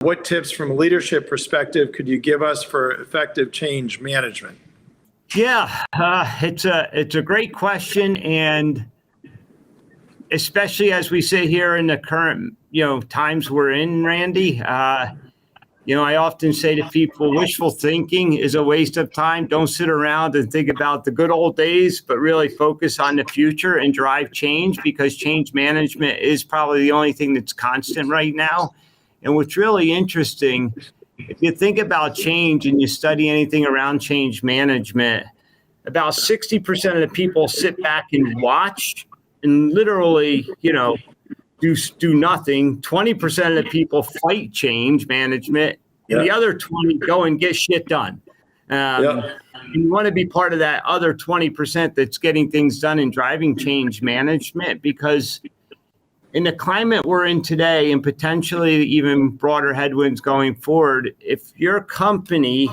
What tips from a leadership perspective could you give us for effective change management? Yeah, it's a great question, and especially as we sit here in the current times we're in, Randy. I often say to people, wishful thinking is a waste of time. Don't sit around and think about the good old days, but really focus on the future and drive change, because change management is probably the only thing that's constant right now. And what's really interesting, if you think about change and you study anything around change management, about 60% of the people sit back and watch and literally, do nothing. 20% of the people fight change management, and the other 20 go and get shit done. You want to be part of that other 20% that's getting things done and driving change management, because in the climate we're in today, and potentially even broader headwinds going forward, if your company,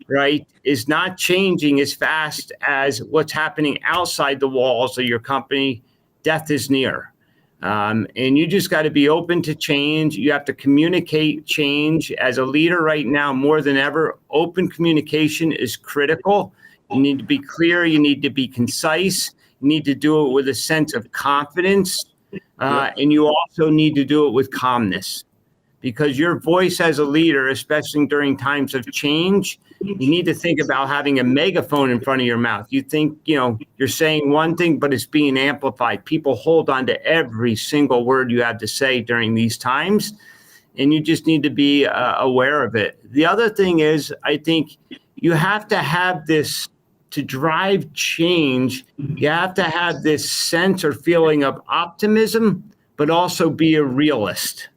right, is not changing as fast as what's happening outside the walls of your company, death is near. And you just got to be open to change. You have to communicate change. As a leader right now, more than ever, open communication is critical. You need to be clear. You need to be concise. You need to do it with a sense of confidence. And you also need to do it with calmness, because your voice as a leader, especially during times of change, you need to think about having a megaphone in front of your mouth. You think, you're saying one thing, but it's being amplified. People hold on to every single word you have to say during these times, and you just need to be aware of it. The other thing is, I think you have to have this, to drive change, you have to have this sense or feeling of optimism, but also be a realist.